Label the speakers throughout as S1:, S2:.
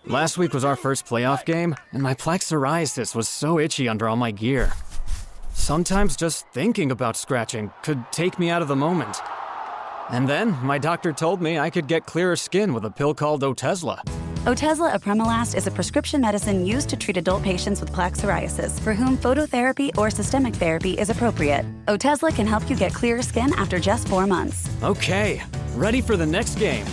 S1: Last week was our first playoff game, and my plaque psoriasis was so itchy under all my gear. Sometimes just thinking about scratching could take me out of the moment. And then my doctor told me I could get clearer skin with a pill called Otezla.
S2: Otezla apremilast is a prescription medicine used to treat adult patients with plaque psoriasis for whom phototherapy or systemic therapy is appropriate. Otezla can help you get clearer skin after just 4 months.
S1: Okay, ready for the next game.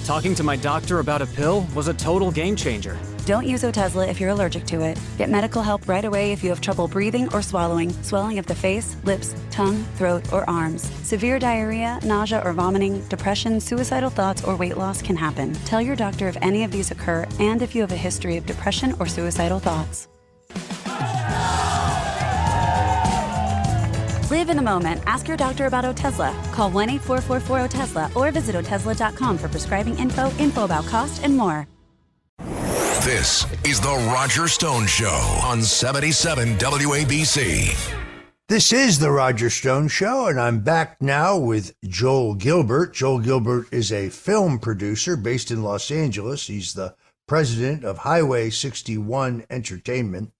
S1: Talking to my doctor about a pill was a total game changer.
S2: Don't use Otezla if you're allergic to it. Get medical help right away if you have trouble breathing or swallowing, swelling of the face, lips, tongue, throat, or arms. Severe diarrhea, nausea or vomiting, depression, suicidal thoughts, or weight loss can happen. Tell your doctor if any of these occur and if you have a history of depression or suicidal thoughts. Live in the moment. Ask your doctor about Otezla. Call 1-844-4-OTEZLA or visit Otezla.com for prescribing info about cost, and more.
S3: This is the Roger Stone Show on 77 WABC.
S4: This is the Roger Stone Show, and I'm back now with Joel Gilbert. Joel Gilbert is a film producer based in Los Angeles. He's the president of Highway 61 Entertainment.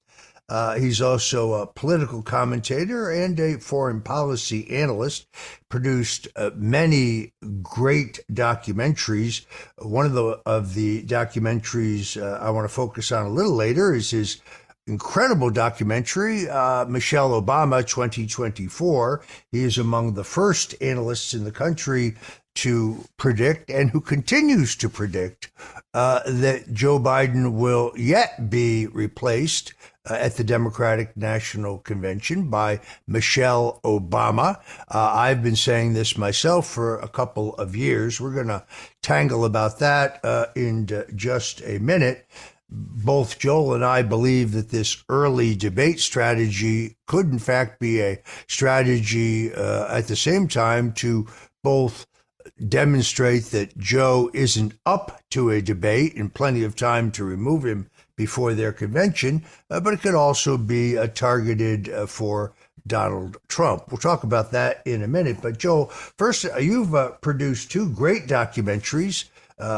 S4: He's also a political commentator and a foreign policy analyst, produced many great documentaries. One of the documentaries I want to focus on a little later is his incredible documentary, Michelle Obama 2024. He is among the first analysts in the country to predict, and who continues to predict, that Joe Biden will yet be replaced at the Democratic National Convention by Michelle Obama. I've been saying this myself for a couple of years. We're going to tangle about that in just a minute. Both Joel and I believe that this early debate strategy could, in fact, be a strategy at the same time to both demonstrate that Joe isn't up to a debate and plenty of time to remove him before their convention, but it could also be targeted for Donald Trump. We'll talk about that in a minute. But Joel, first, you've produced two great documentaries,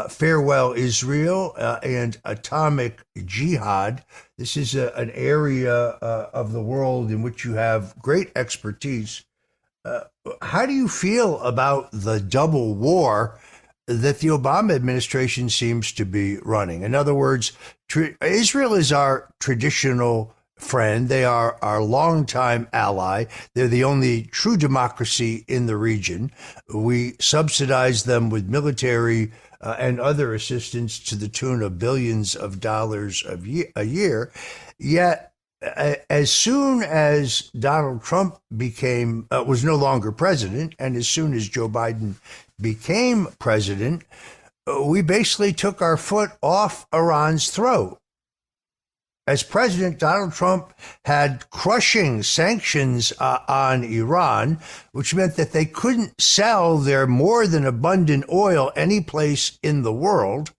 S4: Farewell Israel and Atomic Jihad. This is an area of the world in which you have great expertise. How do you feel about the double war that the Obama administration seems to be running? In other words, Israel is our traditional friend. They are our longtime ally. They're the only true democracy in the region. We subsidize them with military and other assistance to the tune of billions of dollars a year. Yet, as soon as Donald Trump was no longer president, and as soon as Joe Biden became president, we basically took our foot off Iran's throat. As president, Donald Trump had crushing sanctions on Iran, which meant that they couldn't sell their more than abundant oil any place in the world,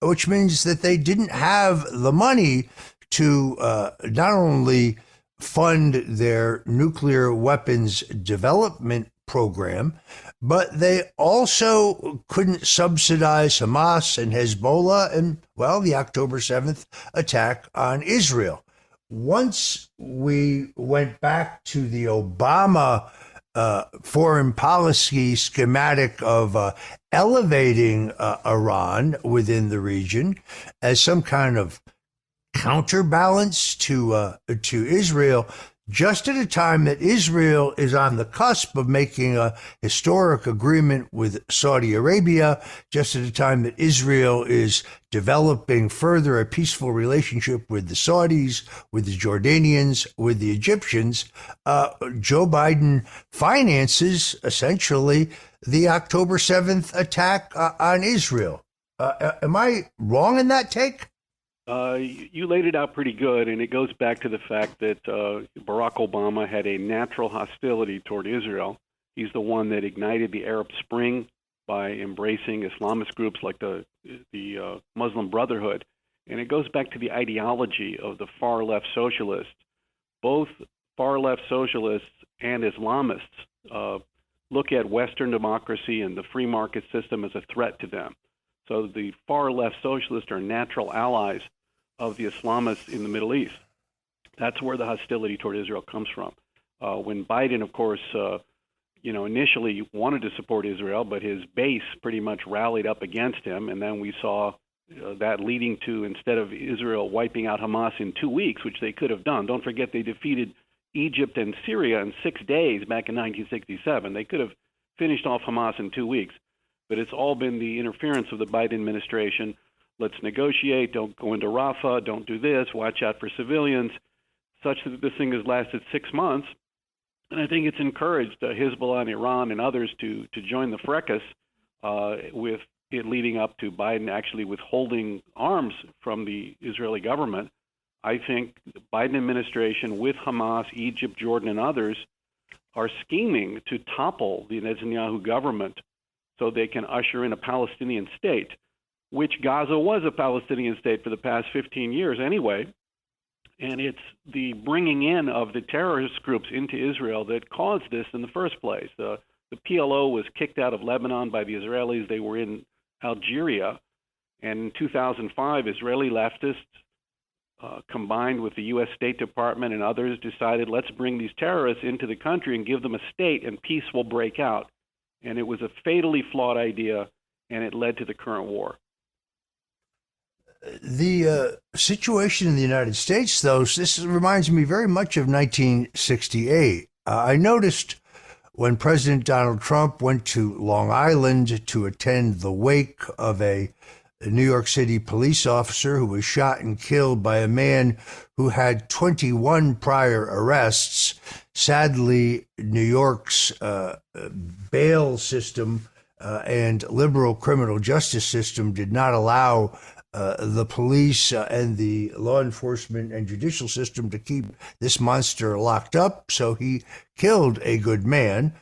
S4: which means that they didn't have the money to not only fund their nuclear weapons development program, but they also couldn't subsidize Hamas and Hezbollah and, well, the October 7th attack on Israel. Once we went back to the Obama foreign policy schematic of elevating Iran within the region as some kind of counterbalance to Israel, just at a time that Israel is on the cusp of making a historic agreement with Saudi Arabia, just at a time that Israel is developing further a peaceful relationship with the Saudis, with the Jordanians, with the Egyptians, Joe Biden finances essentially the October 7th attack on Israel. Am I wrong in that take?
S5: You laid it out pretty good, and it goes back to the fact that Barack Obama had a natural hostility toward Israel. He's the one that ignited the Arab Spring by embracing Islamist groups like the Muslim Brotherhood. And it goes back to the ideology of the far-left socialists. Both far-left socialists and Islamists look at Western democracy and the free market system as a threat to them. So the far left socialists are natural allies of the Islamists in the Middle East. That's where the hostility toward Israel comes from. When Biden, of course, initially wanted to support Israel, but his base pretty much rallied up against him, and then we saw that leading to, instead of Israel wiping out Hamas in 2 weeks, which they could have done, don't forget they defeated Egypt and Syria in 6 days back in 1967. They could have finished off Hamas in 2 weeks. But it's all been the interference of the Biden administration. Let's negotiate, don't go into Rafah, don't do this, watch out for civilians, such that this thing has lasted 6 months. And I think it's encouraged Hezbollah and Iran and others to join the fracas, with it leading up to Biden actually withholding arms from the Israeli government. I think the Biden administration with Hamas, Egypt, Jordan, and others are scheming to topple the Netanyahu government so they can usher in a Palestinian state, which Gaza was a Palestinian state for the past 15 years anyway. And it's the bringing in of the terrorist groups into Israel that caused this in the first place. The PLO was kicked out of Lebanon by the Israelis. They were in Algeria. And in 2005, Israeli leftists, combined with the U.S. State Department and others, decided, let's bring these terrorists into the country and give them a state, and peace will break out. And it was a fatally flawed idea, and it led to the current war.
S4: The situation in the United States, though, this reminds me very much of 1968. I noticed when President Donald Trump went to Long Island to attend the wake of a New York City police officer who was shot and killed by a man who had 21 prior arrests. Sadly, New York's bail system and liberal criminal justice system did not allow the police and the law enforcement and judicial system to keep this monster locked up, so he killed a good man.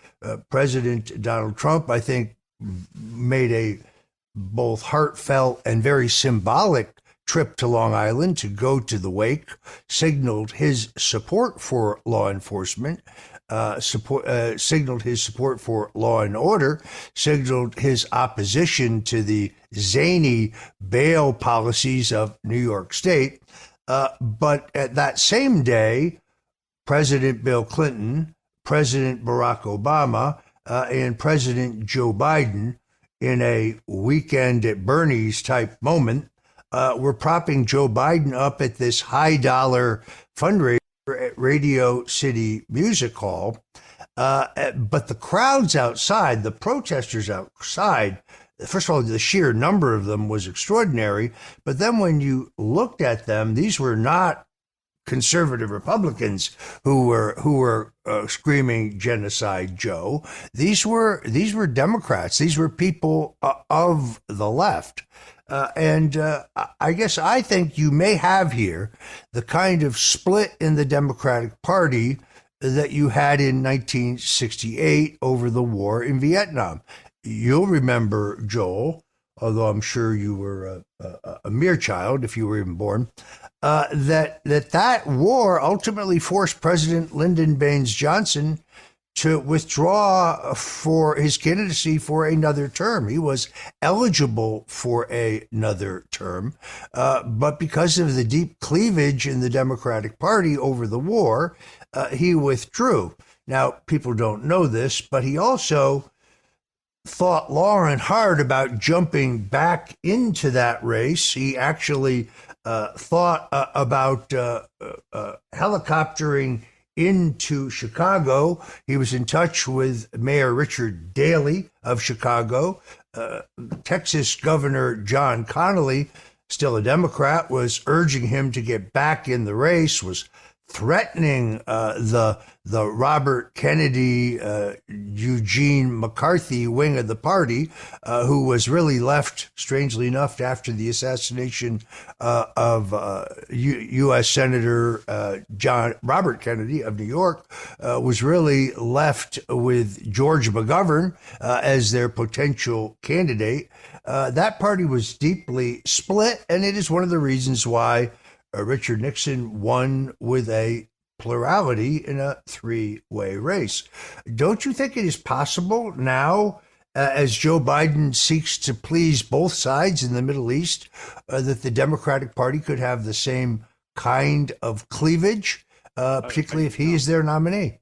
S4: President Donald Trump, I think, made a both heartfelt and very symbolic trip to Long Island to go to the wake, signaled his support for law enforcement, signaled his support for law and order, signaled his opposition to the zany bail policies of New York State. But at that same day, President Bill Clinton, President Barack Obama, and President Joe Biden, in a weekend at Bernie's type moment, were propping Joe Biden up at this high-dollar fundraiser at Radio City Music Hall. But the crowds outside, the protesters outside, first of all, the sheer number of them was extraordinary. But then when you looked at them, these were not conservative Republicans who were screaming "Genocide Joe." These were Democrats. These were people of the left. And I think you may have here the kind of split in the Democratic Party that you had in 1968 over the war in Vietnam. You'll remember, Joel, although I'm sure you were a mere child if you were even born, that war ultimately forced President Lyndon Baines Johnson to withdraw for his candidacy for another term. He was eligible for another term, but because of the deep cleavage in the Democratic Party over the war, he withdrew. Now, people don't know this, but he also thought long and hard about jumping back into that race. He actually thought about helicoptering into Chicago. He was in touch with Mayor Richard Daley of Chicago. Texas Governor John Connally, still a Democrat, was urging him to get back in the race, was threatening the Robert Kennedy, Eugene McCarthy wing of the party, who was really left, strangely enough, after the assassination of U.S. Senator Robert Kennedy of New York, was really left with George McGovern as their potential candidate. That party was deeply split, and it is one of the reasons why Richard Nixon won with a plurality in a three-way race. Don't you think it is possible now, as Joe Biden seeks to please both sides in the Middle East, that the Democratic Party could have the same kind of cleavage, particularly if he is their nominee?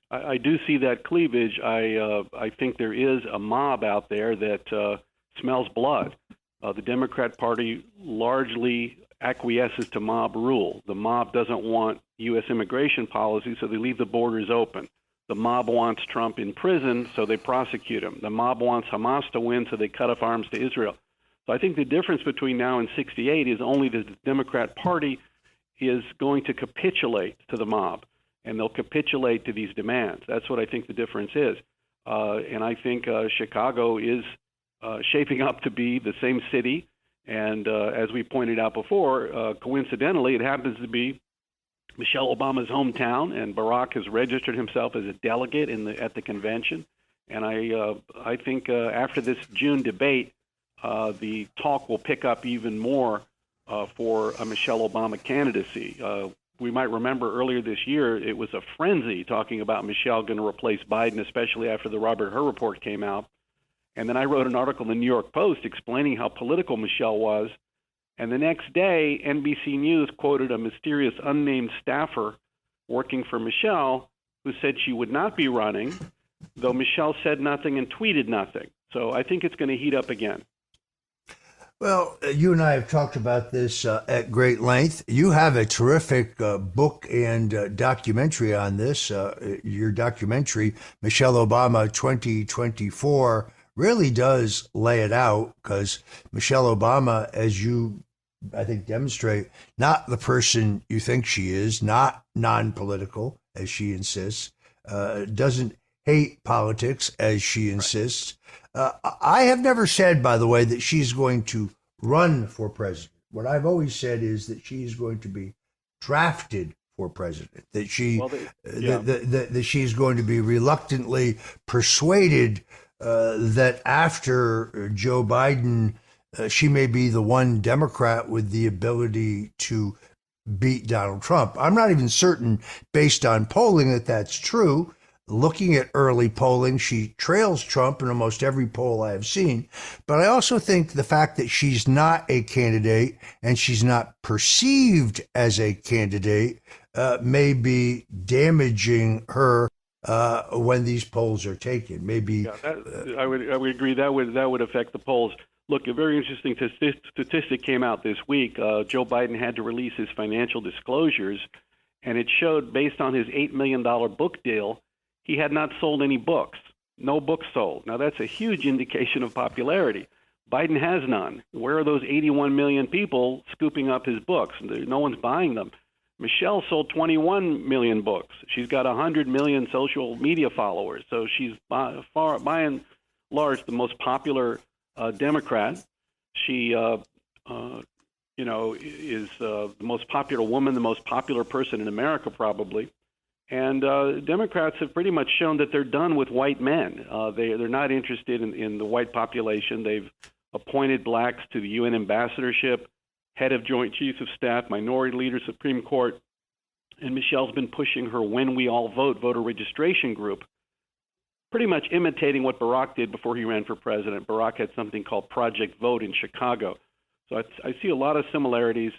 S5: I do see that cleavage. I think there is a mob out there that smells blood. The Democrat Party largely acquiesces to mob rule. The mob doesn't want U.S. immigration policy, so they leave the borders open. The mob wants Trump in prison, so they prosecute him. The mob wants Hamas to win, so they cut off arms to Israel. So I think the difference between now and 68 is only that the Democrat Party is going to capitulate to the mob, and they'll capitulate to these demands. That's what I think the difference is. And I think Chicago is shaping up to be the same city. And as we pointed out before, coincidentally, it happens to be Michelle Obama's hometown, and Barack has registered himself as a delegate at the convention. And I think after this June debate, the talk will pick up even more for a Michelle Obama candidacy. We might remember earlier this year, it was a frenzy talking about Michelle going to replace Biden, especially after the Robert Hur report came out. And then I wrote an article in the New York Post explaining how political Michelle was. And the next day, NBC News quoted a mysterious unnamed staffer working for Michelle who said she would not be running, though Michelle said nothing and tweeted nothing. So I think it's going to heat up again.
S4: Well, you and I have talked about this at great length. You have a terrific book and documentary on this. Your documentary, Michelle Obama 2024, really does lay it out, because Michelle Obama, as you, I think, demonstrate, not the person you think she is, not non-political, as she insists, doesn't hate politics, as she insists. I have never said, by the way, that she's going to run for president. What I've always said is that she's going to be drafted for president, that that she's going to be reluctantly persuaded that after Joe Biden, she may be the one Democrat with the ability to beat Donald Trump. I'm not even certain, based on polling, that that's true. Looking at early polling, she trails Trump in almost every poll I have seen. But I also think the fact that she's not a candidate and she's not perceived as a candidate may be damaging her when these polls are taken. Maybe
S5: I would agree that would affect the polls. Look, a very interesting statistic came out this week. Joe Biden had to release his financial disclosures, and it showed, based on his $8 million book deal, he had not sold any books. No books sold. Now, that's a huge indication of popularity. Biden has none. Where are those 81 million people scooping up his books? No one's buying them. Michelle sold 21 million books. She's got 100 million social media followers. So she's by and large the most popular Democrat. She, is the most popular woman, the most popular person in America, probably. And Democrats have pretty much shown that they're done with white men. They're not interested in the white population. They've appointed blacks to the UN ambassadorship, head of Joint Chiefs of Staff, minority leader, Supreme Court. And Michelle's been pushing her When We All Vote voter registration group, pretty much imitating what Barack did before he ran for president. Barack had something called Project Vote in Chicago. So I see a lot of similarities,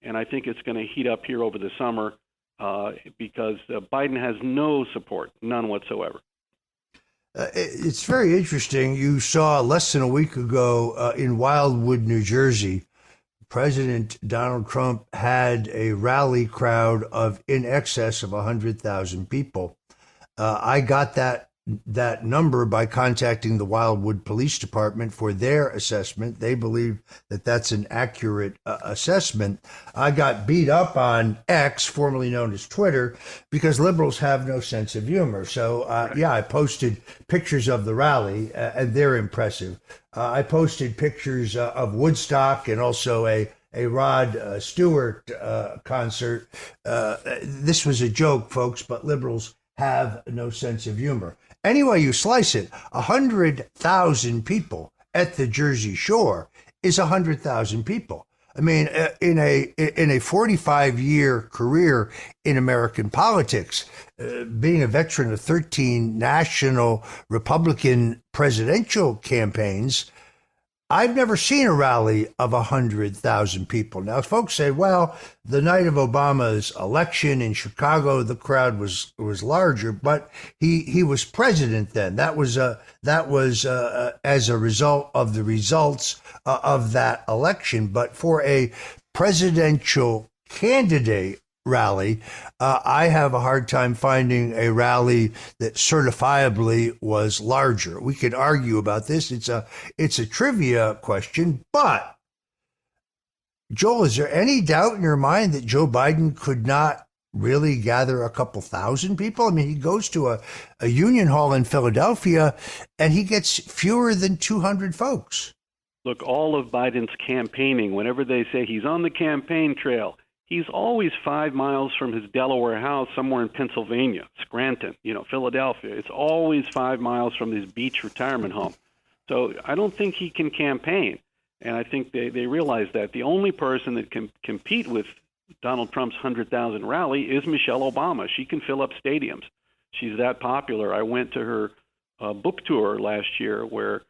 S5: and I think it's going to heat up here over the summer because Biden has no support, none whatsoever.
S4: It's very interesting. You saw less than a week ago in Wildwood, New Jersey, President Donald Trump had a rally crowd of in excess of 100,000 people. I got that number by contacting the Wildwood Police Department for their assessment. They believe that that's an accurate assessment. I got beat up on X, formerly known as Twitter, because liberals have no sense of humor. So, I posted pictures of the rally, and they're impressive. I posted pictures of Woodstock and also a Rod Stewart concert. This was a joke, folks, but liberals have no sense of humor. Anyway you slice it, 100,000 people at the Jersey Shore is 100,000 people. I mean, in a 45-year career in American politics, being a veteran of 13 national Republican presidential campaigns, I've never seen a rally of 100,000 people. Now, folks say, well, the night of Obama's election in Chicago, the crowd was larger, but he was president then. That was as a result of the results of that election. But for a presidential candidate rally, I have a hard time finding a rally that certifiably was larger. We could argue about this. It's a trivia question, but Joel, is there any doubt in your mind that Joe Biden could not really gather a couple thousand people? I mean, he goes to a union hall in Philadelphia and he gets fewer than 200 folks.
S5: Look, all of Biden's campaigning, whenever they say he's on the campaign trail, he's always 5 miles from his Delaware house somewhere in Pennsylvania, Scranton, Philadelphia. It's always 5 miles from his beach retirement home. So I don't think he can campaign. And I think they realize that. The only person that can compete with Donald Trump's 100,000 rally is Michelle Obama. She can fill up stadiums. She's that popular. I went to her book tour last year where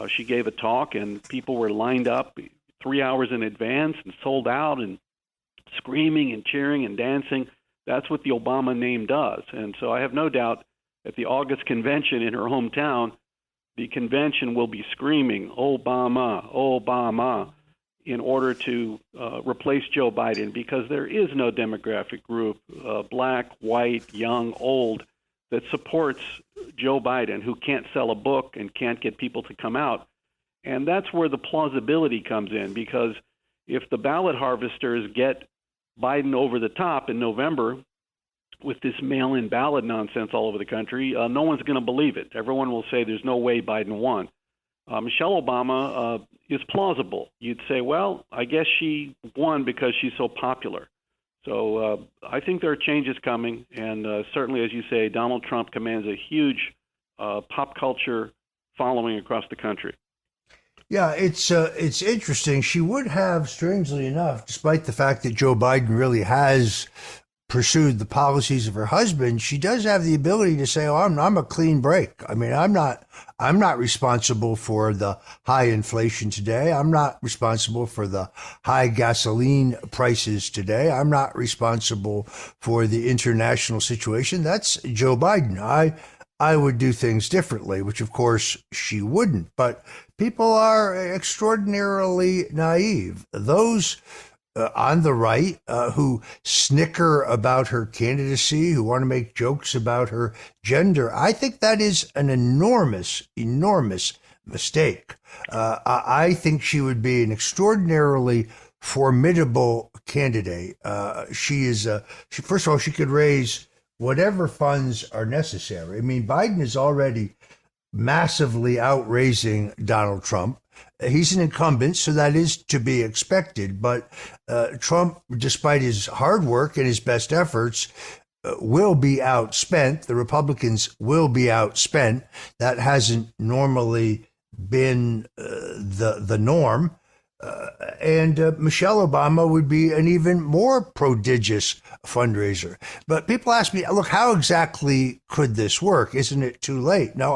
S5: she gave a talk and people were lined up 3 hours in advance and sold out and screaming and cheering and dancing. That's what the Obama name does. And so I have no doubt at the August convention in her hometown, the convention will be screaming, Obama, Obama, in order to replace Joe Biden, because there is no demographic group, black, white, young, old, that supports Joe Biden, who can't sell a book and can't get people to come out. And that's where the plausibility comes in, because if the ballot harvesters get Biden over the top in November with this mail-in ballot nonsense all over the country, no one's going to believe it. Everyone will say there's no way Biden won. Michelle Obama is plausible. You'd say, well, I guess she won because she's so popular. So I think there are changes coming, and certainly, as you say, Donald Trump commands a huge pop culture following across the country.
S4: Yeah, it's interesting. She would have, strangely enough, despite the fact that Joe Biden really has pursued the policies of her husband, she does have the ability to say, "Oh, I'm a clean break. I mean, I'm not responsible for the high inflation today. I'm not responsible for the high gasoline prices today. I'm not responsible for the international situation. That's Joe Biden. I would do things differently," which of course she wouldn't. But people are extraordinarily naive. Those on the right who snicker about her candidacy, who want to make jokes about her gender, I think that is an enormous mistake. I think she would be an extraordinarily formidable candidate. First of all, she could raise whatever funds are necessary. I mean, Biden is already massively outraising Donald Trump. He's an incumbent, so that is to be expected. But Trump, despite his hard work and his best efforts, will be outspent. The Republicans will be outspent. That hasn't normally been the norm. And Michelle Obama would be an even more prodigious fundraiser. But people ask me, look, how exactly could this work? Isn't it too late? No,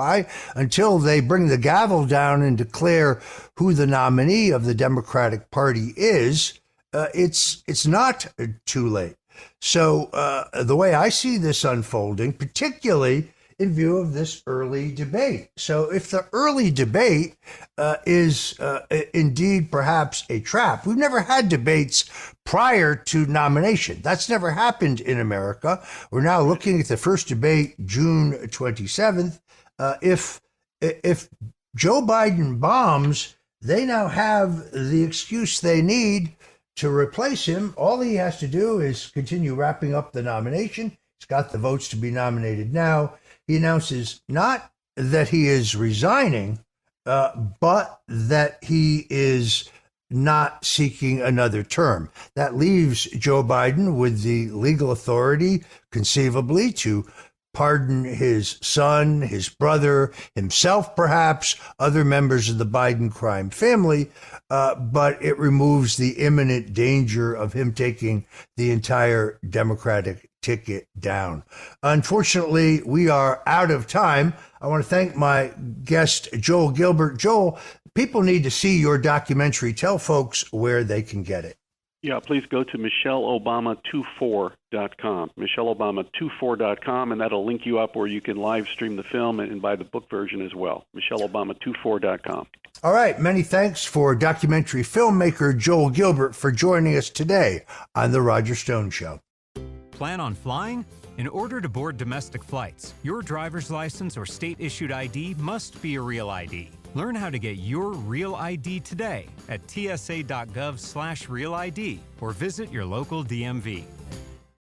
S4: until they bring the gavel down and declare who the nominee of the Democratic Party is, it's not too late. So the way I see this unfolding, particularly in view of this early debate. So if the early debate is indeed perhaps a trap, we've never had debates prior to nomination. That's never happened in America. We're now looking at the first debate, June 27th. If Joe Biden bombs, they now have the excuse they need to replace him. All he has to do is continue wrapping up the nomination. He's got the votes to be nominated now. He announces not that he is resigning, but that he is not seeking another term. That leaves Joe Biden with the legal authority, conceivably, to pardon his son, his brother, himself perhaps, other members of the Biden crime family, but it removes the imminent danger of him taking the entire Democratic ticket down. Unfortunately, we are out of time. I want to thank my guest, Joel Gilbert. Joel, people need to see your documentary. Tell folks where they can get it.
S5: Yeah, please go to MichelleObama24.com, MichelleObama24.com, and that'll link you up where you can live stream the film and buy the book version as well, MichelleObama24.com.
S4: All right, many thanks for documentary filmmaker Joel Gilbert for joining us today on The Roger Stone Show.
S6: Plan on flying? In order to board domestic flights, your driver's license or state-issued ID must be a real ID. Learn how to get your real ID today at tsa.gov/real ID or visit your local DMV.